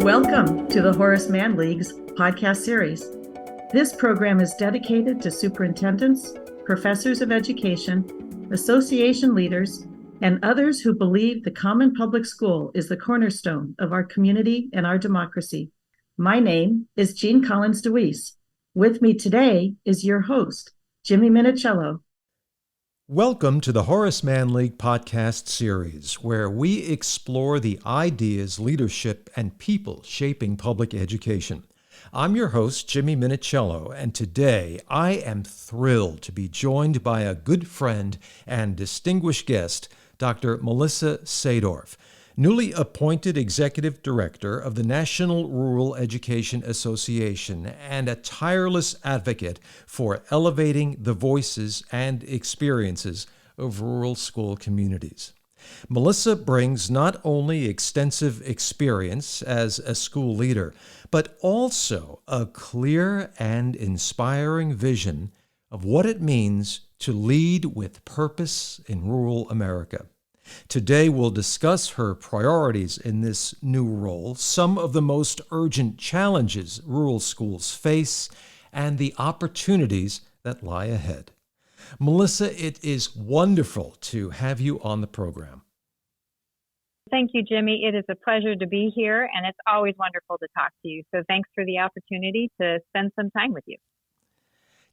Welcome to the Horace Mann League's podcast series. This program is dedicated to superintendents, professors of education, association leaders, and others who believe the common public school is the cornerstone of our community and our democracy. My name is Jean Collins DeWeese. With me today is your host, Jimmy Minicello. Welcome to the Horace Mann League Podcast series, where we explore the ideas, leadership, and people shaping public education. I'm your host, Jimmy Minicello, and today I am thrilled to be joined by a good friend and distinguished guest, Dr. Melissa Sadorf, newly appointed Executive Director of the National Rural Education Association and a tireless advocate for elevating the voices and experiences of rural school communities. Melissa brings not only extensive experience as a school leader, but also a clear and inspiring vision of what it means to lead with purpose in rural America. Today, we'll discuss her priorities in this new role, some of the most urgent challenges rural schools face, and the opportunities that lie ahead. Melissa, it is wonderful to have you on the program. Thank you, Jimmy. It is a pleasure to be here, and it's always wonderful to talk to you. So thanks for the opportunity to spend some time with you.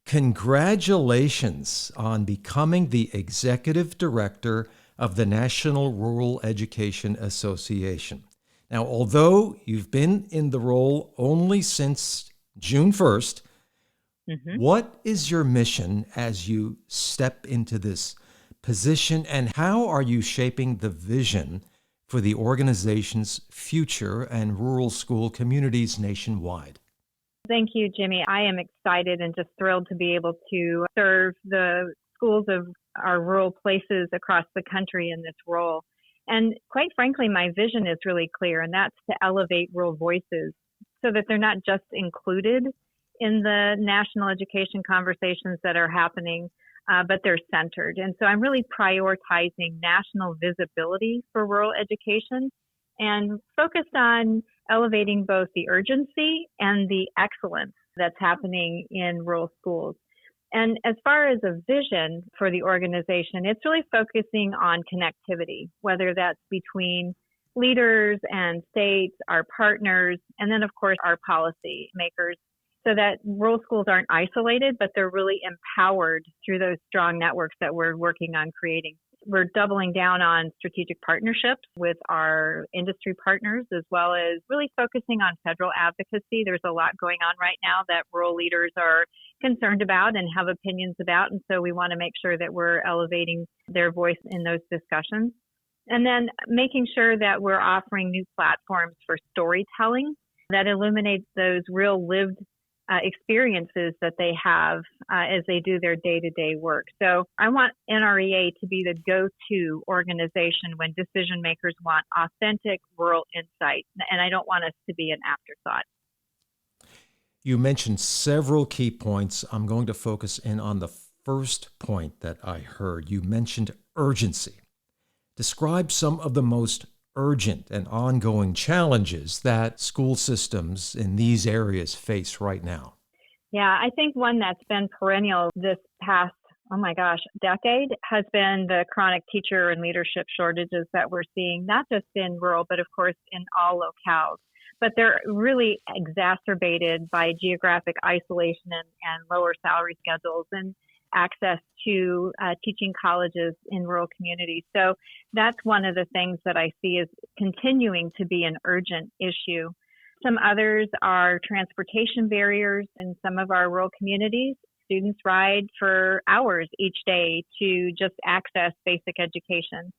Congratulations on becoming the Executive Director of the National Rural Education Association. Now, although you've been in the role only since June 1st, What is your mission as you step into this position, and how are you shaping the vision for the organization's future and rural school communities nationwide? Thank you, Jimmy. I am excited and just thrilled to be able to serve the schools of our rural places across the country in this role. And quite frankly, my vision is really clear, and that's to elevate rural voices so that they're not just included in the national education conversations that are happening, but they're centered. And so I'm really prioritizing national visibility for rural education and focused on elevating both the urgency and the excellence that's happening in rural schools. And as far as a vision for the organization, it's really focusing on connectivity, whether that's between leaders and states, our partners, and then, of course, our policy makers, so that rural schools aren't isolated, but they're really empowered through those strong networks that we're working on creating. We're doubling down on strategic partnerships with our industry partners, as well as really focusing on federal advocacy. There's a lot going on right now that rural leaders are concerned about and have opinions about. And so we want to make sure that we're elevating their voice in those discussions. And then making sure that we're offering new platforms for storytelling that illuminates those real lived experiences that they have as they do their day-to-day work. So I want NREA to be the go-to organization when decision makers want authentic rural insight, and I don't want us to be an afterthought. You mentioned several key points. I'm going to focus in on the first point that I heard. You mentioned urgency. Describe some of the most urgent and ongoing challenges that school systems in these areas face right now. Yeah, I think one that's been perennial this past, decade has been the chronic teacher and leadership shortages that we're seeing, not just in rural, but of course in all locales. But they're really exacerbated by geographic isolation and lower salary schedules and access to teaching colleges in rural communities. So that's one of the things that I see as continuing to be an urgent issue. Some others are transportation barriers in some of our rural communities. Students ride for hours each day to just access basic education.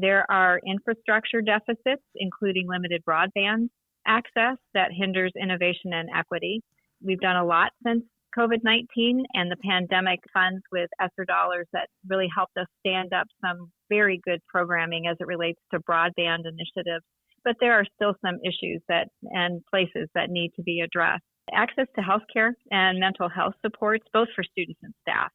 There are infrastructure deficits, including limited broadband access that hinders innovation and equity. We've done a lot since COVID-19 and the pandemic funds with ESSER dollars that really helped us stand up some very good programming as it relates to broadband initiatives. But there are still some issues and places that need to be addressed. Access to healthcare and mental health supports, both for students and staff,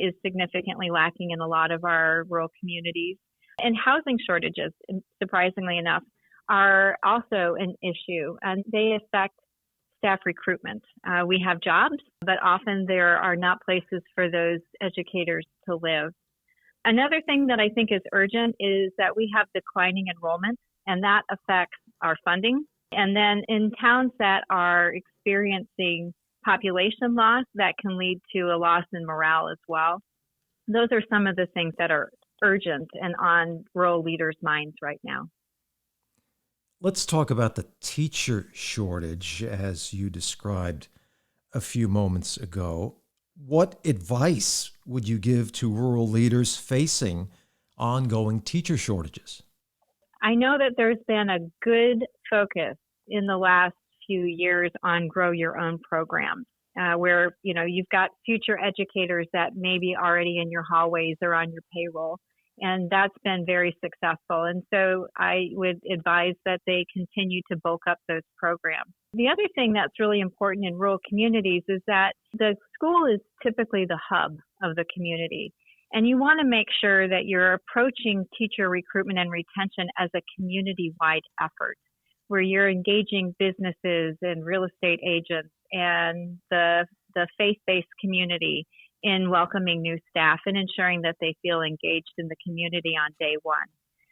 is significantly lacking in a lot of our rural communities. And housing shortages, surprisingly enough, are also an issue, and they affect staff recruitment. We have jobs, but often there are not places for those educators to live. Another thing that I think is urgent is that we have declining enrollment, and that affects our funding. And then in towns that are experiencing population loss, that can lead to a loss in morale as well. Those are some of the things that are urgent and on rural leaders' minds right now. Let's talk about the teacher shortage as you described a few moments ago. What advice would you give to rural leaders facing ongoing teacher shortages? I know that there's been a good focus in the last few years on grow your own programs, where you've got future educators that may be already in your hallways or on your payroll. And that's been very successful. And so I would advise that they continue to bulk up those programs. The other thing that's really important in rural communities is that the school is typically the hub of the community. And you want to make sure that you're approaching teacher recruitment and retention as a community-wide effort, where you're engaging businesses and real estate agents and the faith-based community in welcoming new staff and ensuring that they feel engaged in the community on day one.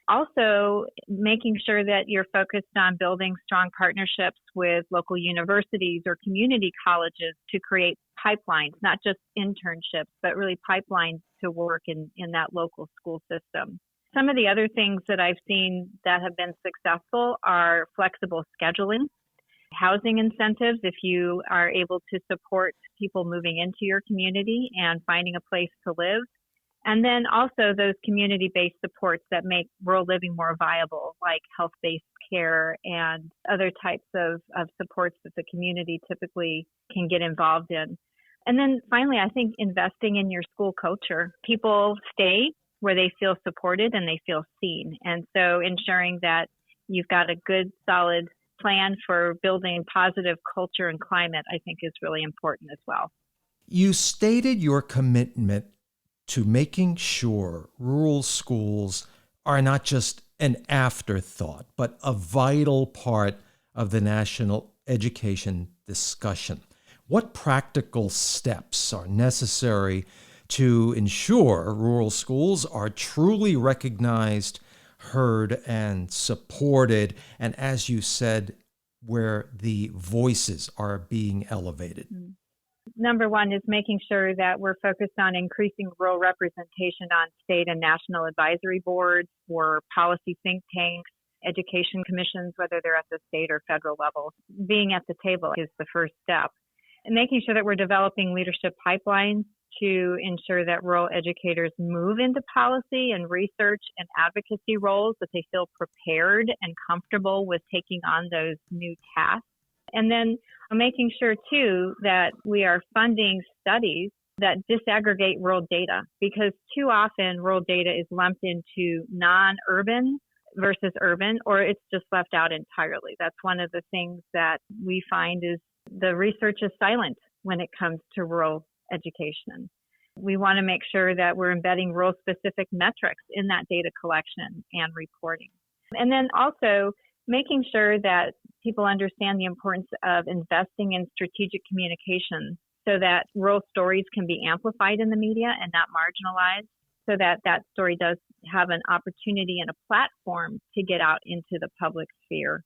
Also, making sure that you're focused on building strong partnerships with local universities or community colleges to create pipelines, not just internships, but really pipelines to work in that local school system. Some of the other things that I've seen that have been successful are flexible scheduling, housing incentives if you are able to support people moving into your community and finding a place to live. And then also those community-based supports that make rural living more viable, like health-based care and other types of supports that the community typically can get involved in. And then finally, I think investing in your school culture. People stay where they feel supported and they feel seen. And so ensuring that you've got a good, solid plan for building positive culture and climate, I think is really important as well. You stated your commitment to making sure rural schools are not just an afterthought, but a vital part of the national education discussion. What practical steps are necessary to ensure rural schools are truly recognized, heard, and supported, and as you said, where the voices are being elevated? Number one is making sure that we're focused on increasing rural representation on state and national advisory boards or policy think tanks, education commissions, whether they're at the state or federal level. Being at the table is the first step. And making sure that we're developing leadership pipelines to ensure that rural educators move into policy and research and advocacy roles, that they feel prepared and comfortable with taking on those new tasks. And then making sure, too, that we are funding studies that disaggregate rural data, because too often rural data is lumped into non-urban versus urban, or it's just left out entirely. That's one of the things that we find is the research is silent when it comes to rural education. We want to make sure that we're embedding rural-specific metrics in that data collection and reporting. And then also making sure that people understand the importance of investing in strategic communication so that rural stories can be amplified in the media and not marginalized, so that that story does have an opportunity and a platform to get out into the public sphere.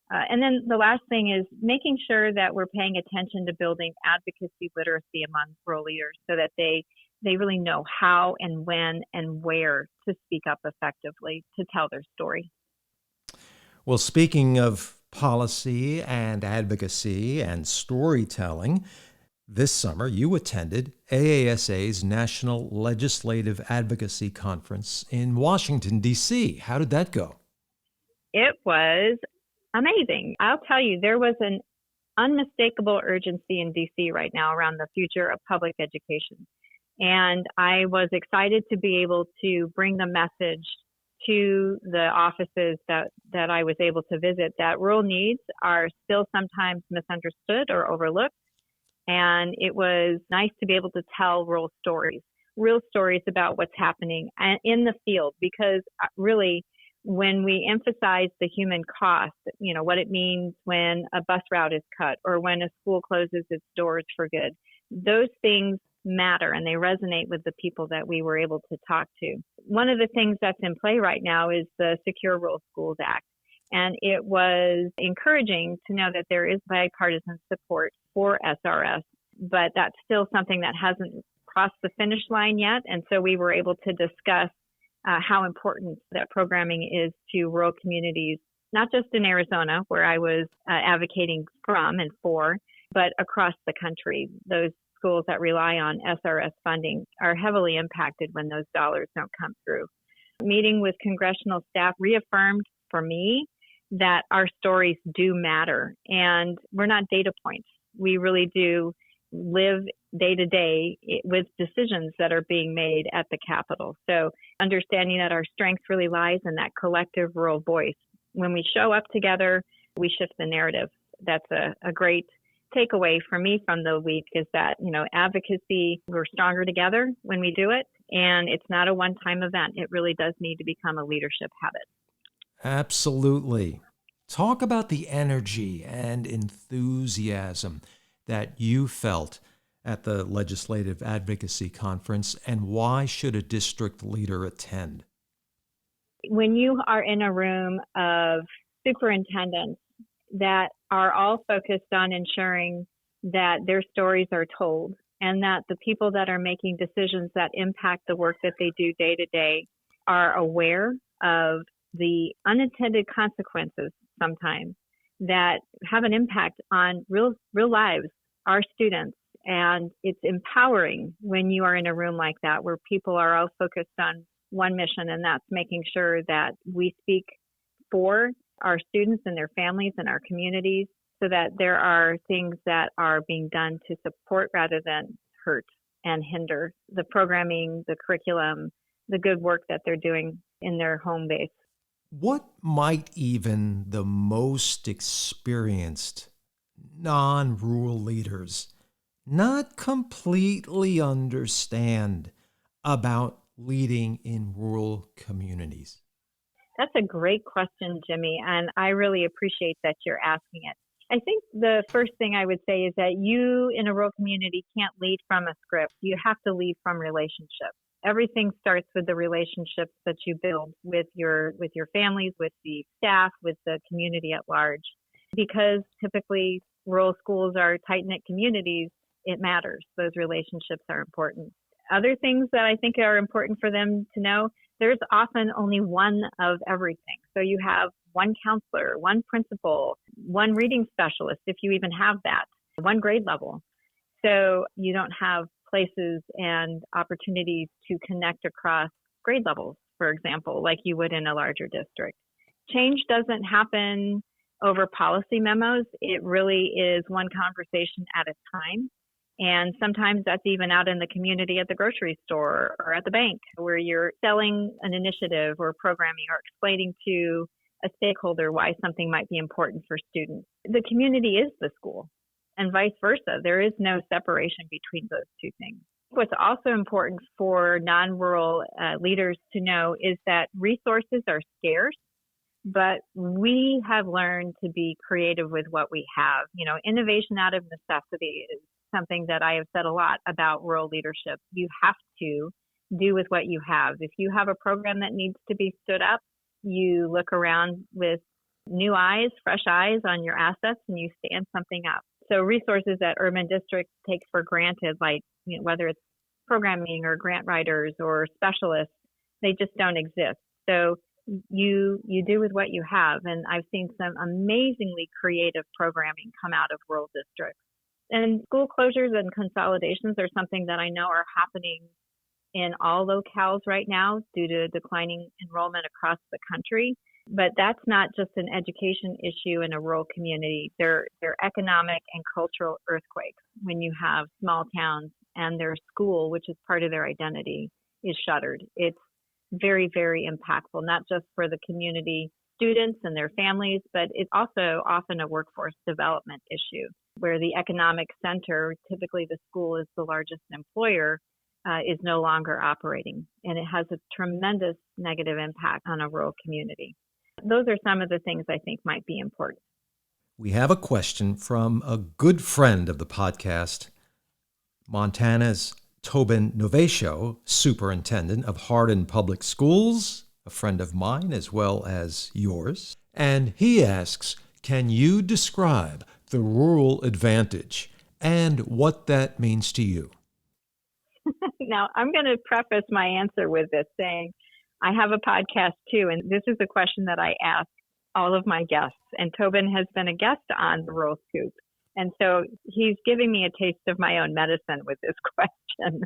And then the last thing is making sure that we're paying attention to building advocacy literacy among rural leaders so that they really know how and when and where to speak up effectively to tell their story. Well, speaking of policy and advocacy and storytelling, this summer you attended AASA's National Legislative Advocacy Conference in Washington, D.C. How did that go? It was amazing. I'll tell you, there was an unmistakable urgency in D.C. right now around the future of public education. And I was excited to be able to bring the message to the offices that I was able to visit, that rural needs are still sometimes misunderstood or overlooked. And it was nice to be able to tell real stories about what's happening in the field, because really when we emphasize the human cost, what it means when a bus route is cut or when a school closes its doors for good, those things matter and they resonate with the people that we were able to talk to. One of the things that's in play right now is the Secure Rural Schools Act. And it was encouraging to know that there is bipartisan support for SRS, but that's still something that hasn't crossed the finish line yet. And so we were able to discuss how important that programming is to rural communities, not just in Arizona, where I was advocating from and for, but across the country. Those schools that rely on SRS funding are heavily impacted when those dollars don't come through. Meeting with congressional staff reaffirmed for me that our stories do matter, and we're not data points. We really do live day to day with decisions that are being made at the Capitol. So understanding that our strength really lies in that collective rural voice. When we show up together, we shift the narrative. That's a great takeaway for me from the week is that, advocacy, we're stronger together when we do it, and it's not a one-time event. It really does need to become a leadership habit. Absolutely. Talk about the energy and enthusiasm that you felt at the Legislative Advocacy Conference, and why should a district leader attend? When you are in a room of superintendents that are all focused on ensuring that their stories are told and that the people that are making decisions that impact the work that they do day to day are aware of the unintended consequences sometimes that have an impact on real lives, our students. And it's empowering when you are in a room like that where people are all focused on one mission, and that's making sure that we speak for our students and their families and our communities so that there are things that are being done to support rather than hurt and hinder the programming, the curriculum, the good work that they're doing in their home base. What might even the most experienced non-rural leaders not completely understand about leading in rural communities? That's a great question, Jimmy, and I really appreciate that you're asking it. I think the first thing I would say is that you in a rural community can't lead from a script. You have to lead from relationships. Everything starts with the relationships that you build with your families, with the staff, with the community at large. Because typically rural schools are tight-knit communities, it matters. Those relationships are important. Other things that I think are important for them to know, there's often only one of everything. So you have one counselor, one principal, one reading specialist, if you even have that, one grade level. So you don't have places and opportunities to connect across grade levels, for example, like you would in a larger district. Change doesn't happen over policy memos. It really is one conversation at a time. And sometimes that's even out in the community at the grocery store or at the bank where you're selling an initiative or programming or explaining to a stakeholder why something might be important for students. The community is the school and vice versa. There is no separation between those two things. What's also important for non-rural leaders to know is that resources are scarce, but we have learned to be creative with what we have. Innovation out of necessity is something that I have said a lot about rural leadership. You have to do with what you have. If you have a program that needs to be stood up, you look around with new eyes, fresh eyes on your assets, and you stand something up. So resources that urban districts take for granted, like whether it's programming or grant writers or specialists, they just don't exist. So you do with what you have. And I've seen some amazingly creative programming come out of rural districts. And school closures and consolidations are something that I know are happening in all locales right now due to declining enrollment across the country. But that's not just an education issue in a rural community. They're economic and cultural earthquakes when you have small towns and their school, which is part of their identity, is shuttered. It's very, very impactful, not just for the community students and their families, but it's also often a workforce development issue where the economic center, typically the school is the largest employer, is no longer operating, and it has a tremendous negative impact on a rural community. Those are some of the things I think might be important. We have a question from a good friend of the podcast, Montana's Tobin Novatio, superintendent of Hardin Public Schools, a friend of mine as well as yours. And he asks, can you describe the rural advantage and what that means to you? Now, I'm going to preface my answer with this saying, I have a podcast too, and this is a question that I ask all of my guests. And Tobin has been a guest on the Rural Scoop. And so he's giving me a taste of my own medicine with this question.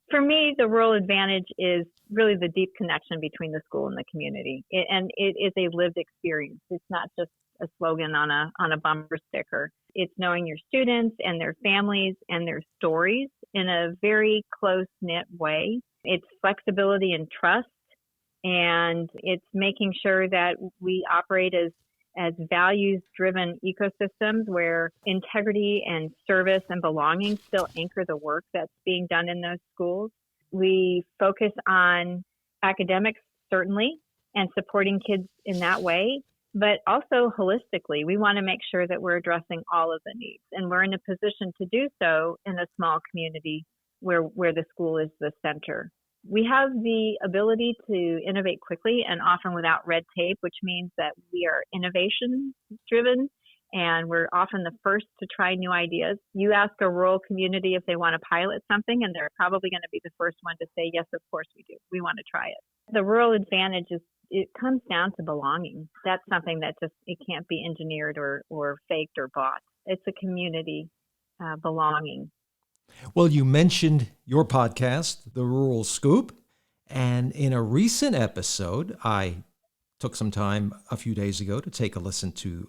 For me, the rural advantage is really the deep connection between the school and the community. And it is a lived experience. It's not just a slogan on a bumper sticker. It's knowing your students and their families and their stories in a very close-knit way. It's flexibility and trust, and it's making sure that we operate as values-driven ecosystems where integrity and service and belonging still anchor the work that's being done in those schools. We focus on academics, certainly, and supporting kids in that way, but also holistically. We want to make sure that we're addressing all of the needs, and we're in a position to do so in a small community where the school is the center. We have the ability to innovate quickly and often without red tape, which means that we are innovation driven and we're often the first to try new ideas. You ask a rural community if they want to pilot something, and they're probably going to be the first one to say, yes, of course we do. We want to try it. The rural advantage it comes down to belonging. That's something that it can't be engineered or faked or bought. It's a community belonging. Well, you mentioned your podcast, The Rural Scoop, and in a recent episode, I took some time a few days ago to take a listen to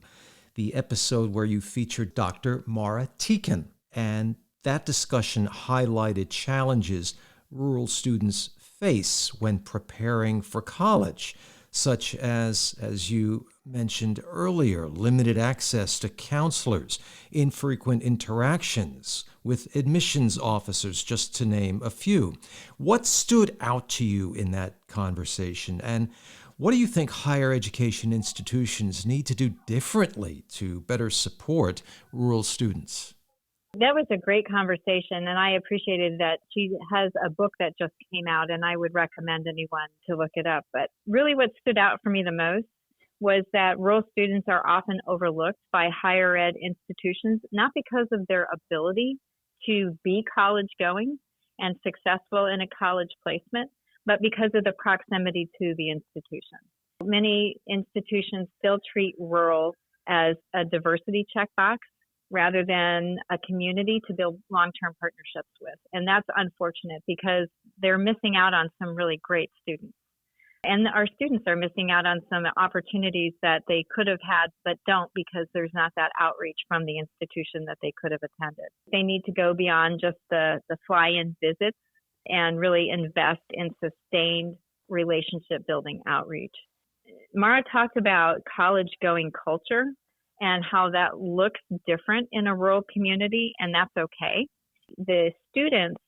the episode where you featured Dr. Mara Teakin, and that discussion highlighted challenges rural students face when preparing for college, such as you mentioned earlier, limited access to counselors, infrequent interactions with admissions officers, just to name a few. What stood out to you in that conversation, and what do you think higher education institutions need to do differently to better support rural students? That was a great conversation, and I appreciated that she has a book that just came out, and I would recommend anyone to look it up. But really what stood out for me the most was that rural students are often overlooked by higher ed institutions, not because of their ability to be college going and successful in a college placement, but because of the proximity to the institution. Many institutions still treat rural as a diversity checkbox rather than a community to build long-term partnerships with. And that's unfortunate because they're missing out on some really great students. And our students are missing out on some opportunities that they could have had but don't because there's not that outreach from the institution that they could have attended. They need to go beyond just the fly-in visits and really invest in sustained relationship building outreach. Mara talked about college-going culture and how that looks different in a rural community, and that's okay. The students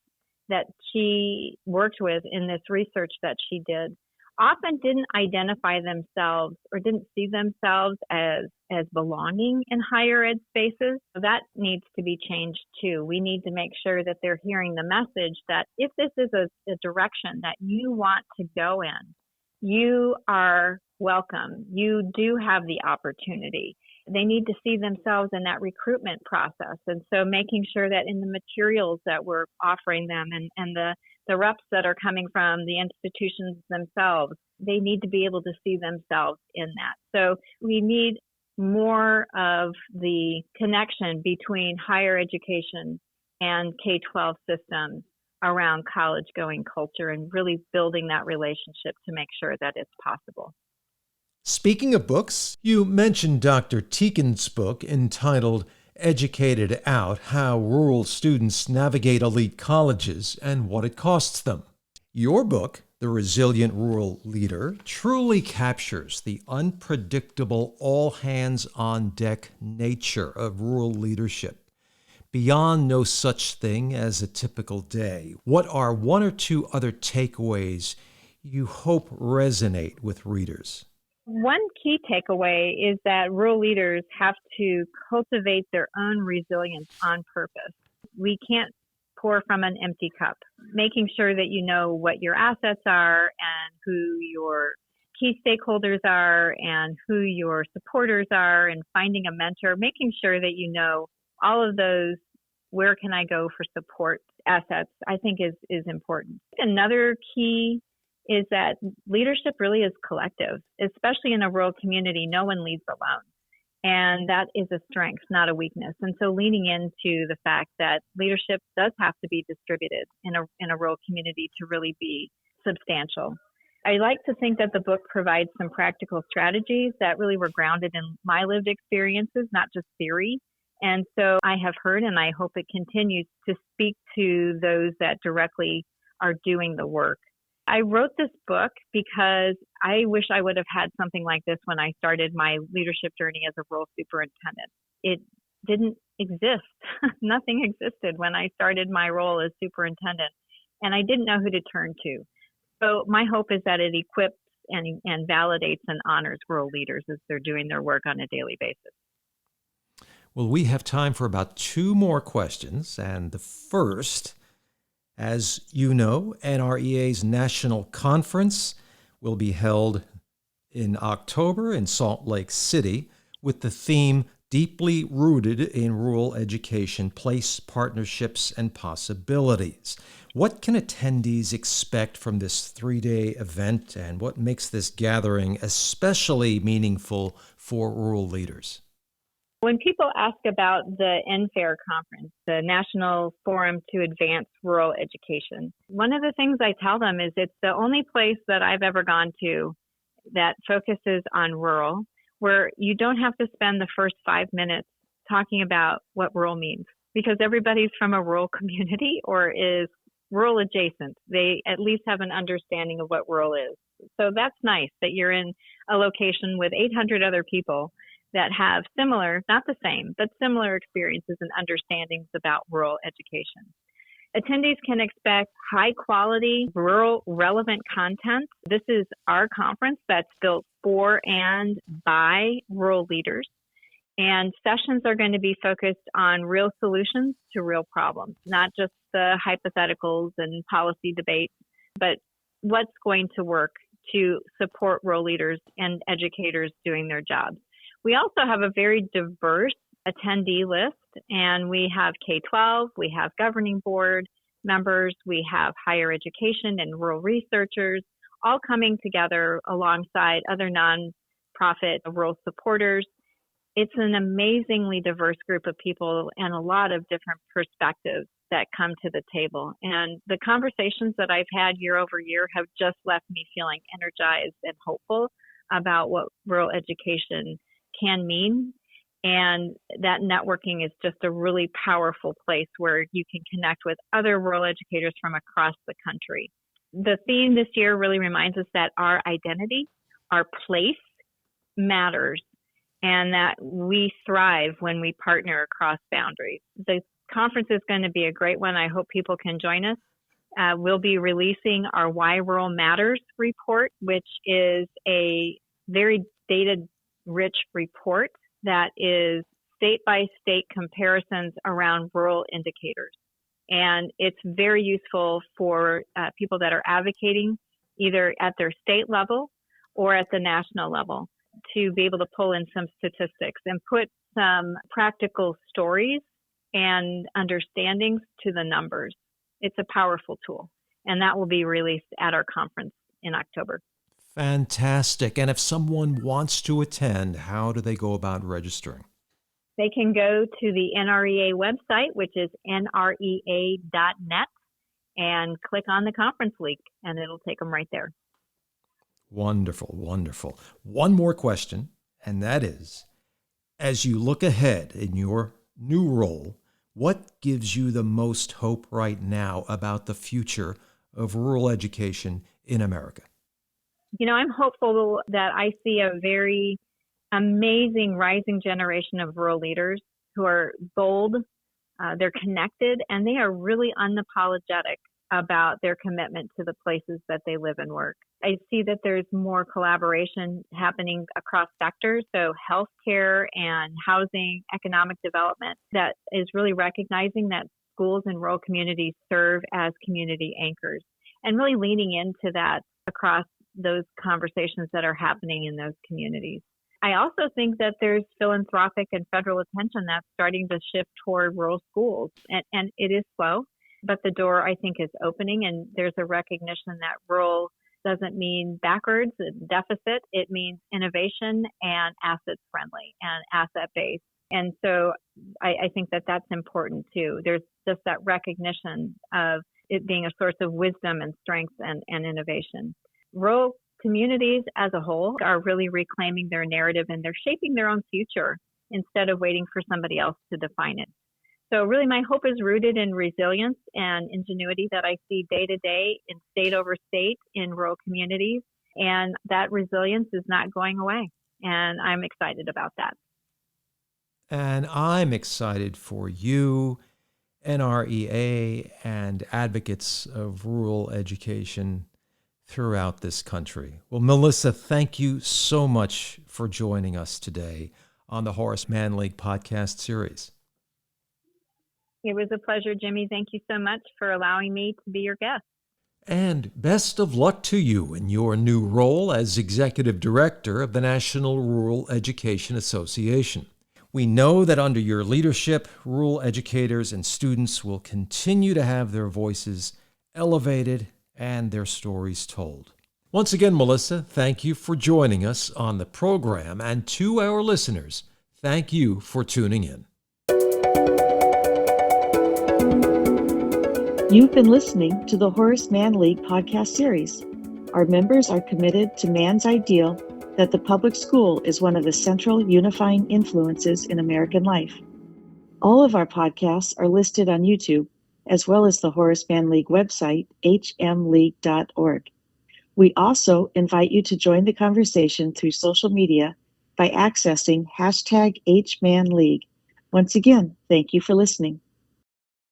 that she worked with in this research that she did often didn't identify themselves or didn't see themselves as belonging in higher ed spaces. So that needs to be changed too. We need to make sure that they're hearing the message that if this is a direction that you want to go in, you are welcome. You do have the opportunity. They need to see themselves in that recruitment process. And so making sure that in the materials that we're offering them and the reps that are coming from the institutions themselves, they need to be able to see themselves in that. So we need more of the connection between higher education and K-12 systems around college-going culture and really building that relationship to make sure that it's possible. Speaking of books, you mentioned Dr. Teakin's book entitled Educated Out: How Rural Students Navigate Elite Colleges and What It Costs Them. Your book, The Resilient Rural Leader, truly captures the unpredictable, all-hands-on-deck nature of rural leadership. beyond no such thing as a typical day, what are one or two other takeaways you hope resonate with readers? One key takeaway is that rural leaders have to cultivate their own resilience on purpose. We can't pour from an empty cup. Making sure that you know what your assets are and who your key stakeholders are and who your supporters are, and finding a mentor, making sure that you know all of those, where can I go for support assets, I think is important. Another key is that leadership really is collective, especially in a rural community. No one leads alone. And that is a strength, not a weakness. And so leaning into the fact that leadership does have to be distributed in a rural community to really be substantial. I like to think that the book provides some practical strategies that really were grounded in my lived experiences, not just theory. And so I have heard, and I hope it continues to speak to those that directly are doing the work. I wrote this book because I wish I would have had something like this when I started my leadership journey as a rural superintendent. It didn't exist. Nothing existed when I started my role as superintendent, and I didn't know who to turn to. So my hope is that it equips and validates and honors rural leaders as they're doing their work on a daily basis. Well, we have time for about two more questions, and the first, as you know, NREA's National Conference will be held in October in Salt Lake City with the theme Deeply Rooted in Rural Education, Place, Partnerships, and Possibilities. What can attendees expect from this 3-day event, and what makes this gathering especially meaningful for rural leaders? When people ask about the NFAIR conference, the National Forum to Advance Rural Education, one of the things I tell them is it's the only place that I've ever gone to that focuses on rural, where you don't have to spend the first 5 minutes talking about what rural means, because everybody's from a rural community or is rural adjacent. They at least have an understanding of what rural is. So that's nice that you're in a location with 800 other people that have similar, not the same, but similar experiences and understandings about rural education. Attendees can expect high quality, rural relevant content. This is our conference that's built for and by rural leaders. And sessions are going to be focused on real solutions to real problems, not just the hypotheticals and policy debates, but what's going to work to support rural leaders and educators doing their jobs. We also have a very diverse attendee list, and we have K-12, we have governing board members, we have higher education and rural researchers, all coming together alongside other nonprofit rural supporters. It's an amazingly diverse group of people and a lot of different perspectives that come to the table. And the conversations that I've had year over year have just left me feeling energized and hopeful about what rural education can mean. And that networking is just a really powerful place where you can connect with other rural educators from across the country. The theme this year really reminds us that our identity, our place matters, and that we thrive when we partner across boundaries. The conference is going to be a great one. I hope people can join us. We'll be releasing our Why Rural Matters report, which is a very data-rich report that is state-by-state comparisons around rural indicators. And it's very useful for people that are advocating either at their state level or at the national level to be able to pull in some statistics and put some practical stories and understandings to the numbers. It's a powerful tool, and that will be released at our conference in October. Fantastic. And if someone wants to attend, how do they go about registering? They can go to the NREA website, which is nrea.net, and click on the conference link, and it'll take them right there. Wonderful, wonderful. One more question, and that is, as you look ahead in your new role, what gives you the most hope right now about the future of rural education in America? You know, I'm hopeful that I see a very amazing rising generation of rural leaders who are bold, They're connected, and they are really unapologetic about their commitment to the places that they live and work. I see that there's more collaboration happening across sectors, so healthcare and housing, economic development, that is really recognizing that schools in rural communities serve as community anchors and really leaning into that across those conversations that are happening in those communities. I also think that there's philanthropic and federal attention that's starting to shift toward rural schools, and it is slow, but the door, I think, is opening, and there's a recognition that rural doesn't mean backwards, deficit. It means innovation and asset friendly and asset based. And so I think that that's important too. There's just that recognition of it being a source of wisdom and strength and innovation. Rural communities as a whole are really reclaiming their narrative, and they're shaping their own future instead of waiting for somebody else to define it. So really my hope is rooted in resilience and ingenuity that I see day to day in state over state in rural communities. And that resilience is not going away. And I'm excited about that. And I'm excited for you, NREA, and advocates of rural education throughout this country. Well, Melissa, thank you so much for joining us today on the Horace Mann League podcast series. It was a pleasure, Jimmy. Thank you so much for allowing me to be your guest. And best of luck to you in your new role as Executive Director of the National Rural Education Association. We know that under your leadership, rural educators and students will continue to have their voices elevated and their stories told. Once again, Melissa, thank you for joining us on the program, and to our listeners, thank you for tuning in. You've been listening to the Horace Mann League podcast series. Our members are committed to Mann's ideal that the public school is one of the central unifying influences in American life. All of our podcasts are listed on YouTube, as well as the Horace Mann League website, hmleague.org. We also invite you to join the conversation through social media by accessing #HMannLeague. Once again, thank you for listening.